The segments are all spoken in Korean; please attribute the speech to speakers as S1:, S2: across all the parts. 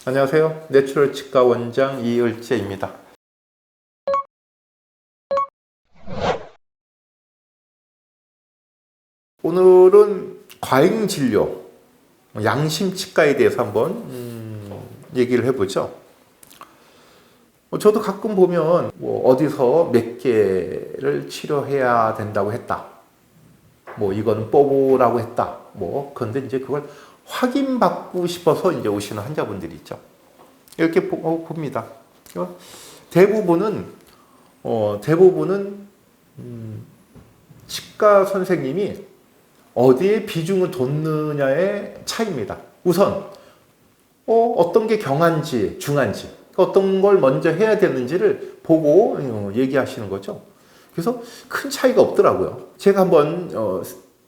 S1: 안녕하세요. 내추럴 치과 원장 이을재입니다. 오늘은 과잉 진료, 양심 치과에 대해서 한번 얘기를 해보죠. 저도 가끔 보면 어디서 몇 개를 치료해야 된다고 했다. 이거는 뽑으라고 했다. 그런데 이제 그걸 확인받고 싶어서 이제 오시는 환자분들이 있죠. 이렇게 봅니다. 대부분은 치과 선생님이 어디에 비중을 뒀느냐의 차이입니다. 우선 어떤 게 경한지 중한지 어떤 걸 먼저 해야 되는지를 보고 얘기하시는 거죠. 그래서 큰 차이가 없더라고요. 제가 한번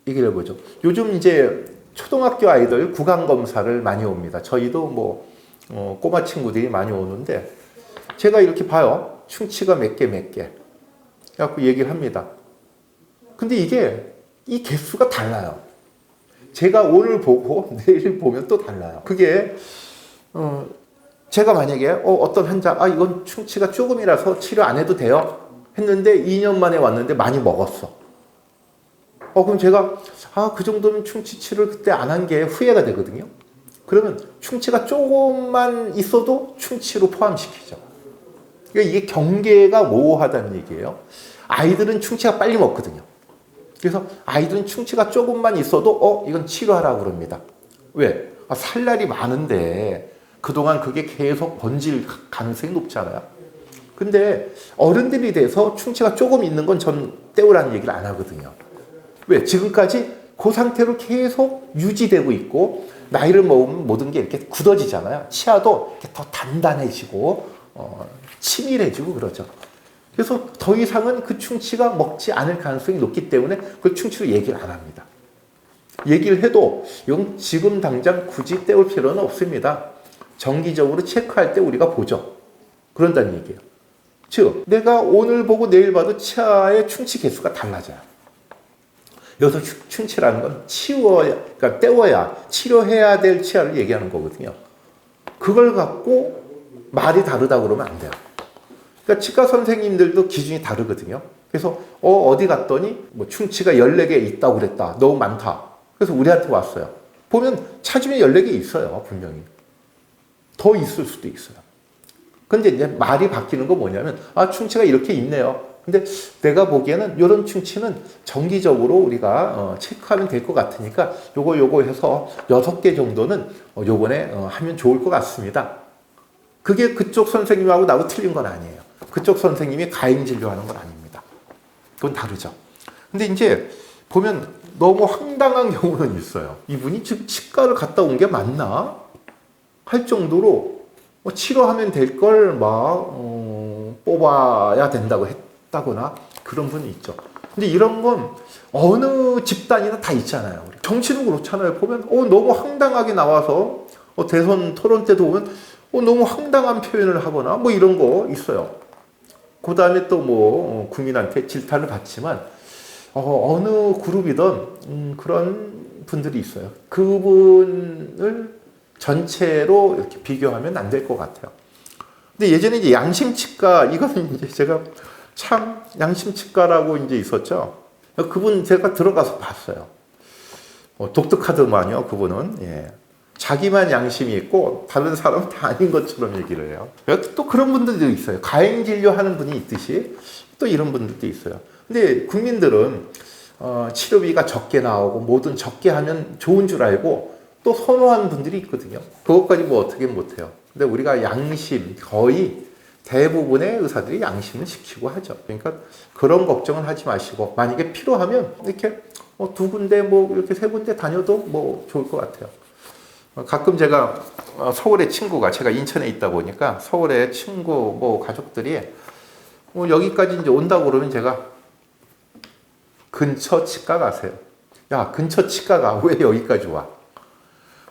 S1: 얘기를 해보죠. 요즘 이제 초등학교 아이들 구강 검사를 많이 옵니다. 저희도 꼬마 친구들이 많이 오는데 제가 이렇게 봐요. 충치가 몇 개. 그래갖고 얘기를 합니다. 근데 이 개수가 달라요. 제가 오늘 보고 내일 보면 또 달라요. 그게 제가 만약에 어떤 환자 이건 충치가 조금이라서 치료 안 해도 돼요 했는데 2년 만에 왔는데 많이 먹었어. 그럼 제가 그 정도면 충치 치료를 그때 안 한 게 후회가 되거든요. 그러면 충치가 조금만 있어도 충치로 포함시키죠. 그러니까 이게 경계가 모호하다는 얘기예요. 아이들은 충치가 빨리 먹거든요. 그래서 아이들은 충치가 조금만 있어도 이건 치료하라고 그럽니다. 왜? 살 날이 많은데 그동안 그게 계속 번질 가능성이 높잖아요. 근데 어른들이 돼서 충치가 조금 있는 건 전 떼우라는 얘기를 안 하거든요. 왜? 지금까지 그 상태로 계속 유지되고 있고 나이를 먹으면 모든 게 이렇게 굳어지잖아요. 치아도 이렇게 더 단단해지고 치밀해지고 그러죠. 그래서 더 이상은 그 충치가 먹지 않을 가능성이 높기 때문에 그 충치로 얘기를 안 합니다. 얘기를 해도 이건 지금 당장 굳이 떼울 필요는 없습니다. 정기적으로 체크할 때 우리가 보죠. 그런다는 얘기예요. 즉 내가 오늘 보고 내일 봐도 치아의 충치 개수가 달라져요. 여기서 충치라는 건 그러니까 떼워야 치료해야 될 치아를 얘기하는 거거든요. 그걸 갖고 말이 다르다고 그러면 안 돼요. 그러니까 치과 선생님들도 기준이 다르거든요. 그래서 어디 갔더니 충치가 14개 있다고 그랬다. 너무 많다. 그래서 우리한테 왔어요. 보면 찾으면 14개 있어요. 분명히. 더 있을 수도 있어요. 근데 이제 말이 바뀌는 거 뭐냐면 충치가 이렇게 있네요. 근데 내가 보기에는 이런 충치는 정기적으로 우리가 체크하면 될 것 같으니까 요거 해서 6개 정도는 요번에 하면 좋을 것 같습니다. 그게 그쪽 선생님하고 나하고 틀린 건 아니에요. 그쪽 선생님이 과잉 진료하는 건 아닙니다. 그건 다르죠. 근데 이제 보면 너무 황당한 경우는 있어요. 이분이 지금 치과를 갔다 온 게 맞나? 할 정도로 치료하면 될 걸 뽑아야 된다고 했다거나 그런 분이 있죠. 근데 이런 건 어느 집단이나 다 있잖아요. 정치도 그렇잖아요. 보면 너무 황당하게 나와서 대선 토론 때도 보면 너무 황당한 표현을 하거나 이런 거 있어요. 그 다음에 또 국민한테 질타를 받지만 어느 그룹이든 그런 분들이 있어요. 그분을 전체로 이렇게 비교하면 안 될 것 같아요. 근데 예전에 이제 양심치과, 이거는 이제 제가 참 양심치과라고 이제 있었죠. 그분 제가 들어가서 봤어요. 독특하더만요, 그분은. 예. 자기만 양심이 있고 다른 사람은 다 아닌 것처럼 얘기를 해요. 또 그런 분들도 있어요. 과잉 진료하는 분이 있듯이 또 이런 분들도 있어요. 근데 국민들은 치료비가 적게 나오고 뭐든 적게 하면 좋은 줄 알고 또 선호하는 분들이 있거든요. 그것까지 어떻게 못해요. 근데 우리가 양심, 거의 대부분의 의사들이 양심을 지키고 하죠. 그러니까 그런 걱정을 하지 마시고 만약에 필요하면 이렇게 2군데 이렇게 3군데 다녀도 좋을 것 같아요. 가끔 제가 서울의 친구가, 제가 인천에 있다 보니까 서울의 친구 가족들이 여기까지 이제 온다고 그러면 제가 근처 치과 가세요. 야, 근처 치과가 왜 여기까지 와?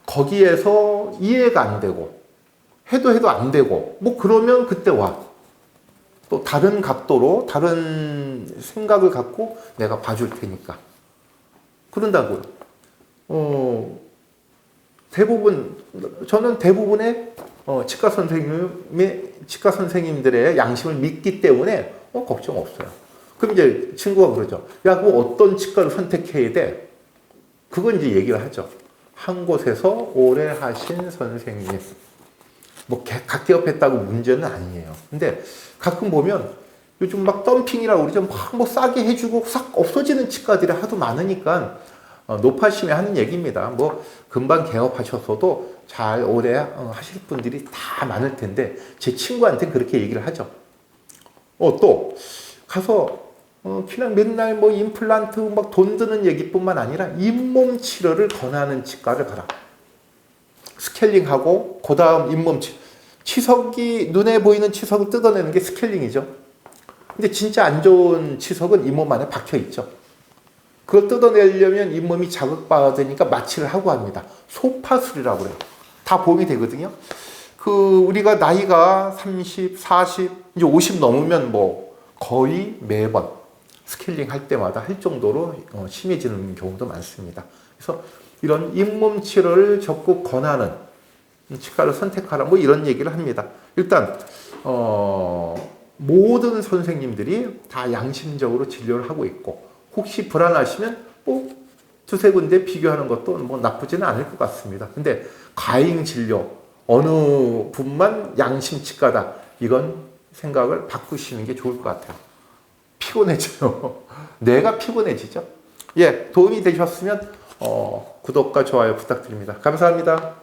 S1: 거기에서 이해가 안 되고 해도 안 되고 그러면 그때 와. 또 다른 각도로 다른 생각을 갖고 내가 봐줄 테니까. 그런다고요. 저는 대부분의 치과 선생님들의 양심을 믿기 때문에 걱정 없어요. 그럼 이제 친구가 그러죠. 야, 그럼 어떤 치과를 선택해야 돼? 그건 이제 얘기를 하죠. 한 곳에서 오래 하신 선생님. 뭐 각기업했다고 문제는 아니에요. 근데 가끔 보면 요즘 막 덤핑이라고 그러죠. 막 뭐 싸게 해주고 싹 없어지는 치과들이 하도 많으니까 높아심에 하는 얘기입니다. 뭐 금방 개업하셔서도 잘 오래 하실 분들이 다 많을 텐데 제 친구한테 그렇게 얘기를 하죠. 또 가서 그냥 맨날 뭐 임플란트 막 돈 드는 얘기뿐만 아니라 잇몸 치료를 권하는 치과를 가라. 스케일링하고 그다음 잇몸 치석이 눈에 보이는 치석을 뜯어내는 게 스케일링이죠. 근데 진짜 안 좋은 치석은 잇몸 안에 박혀 있죠. 그걸 뜯어내려면 잇몸이 자극받으니까 마취를 하고 합니다. 소파술이라고 그래요. 다 보험이 되거든요. 우리가 나이가 30, 40, 이제 50 넘으면 뭐 거의 매번 스케일링 할 때마다 할 정도로 심해지는 경우도 많습니다. 그래서 이런 잇몸 치료를 적극 권하는 치과를 선택하라 뭐 이런 얘기를 합니다. 일단 모든 선생님들이 다 양심적으로 진료를 하고 있고 혹시 불안하시면 뭐 두세 군데 비교하는 것도 뭐 나쁘지는 않을 것 같습니다. 근데 과잉 진료 어느 분만 양심 치과다 이건 생각을 바꾸시는 게 좋을 것 같아요. 피곤해져요. 내가 피곤해지죠. 예, 도움이 되셨으면 구독과 좋아요 부탁드립니다. 감사합니다.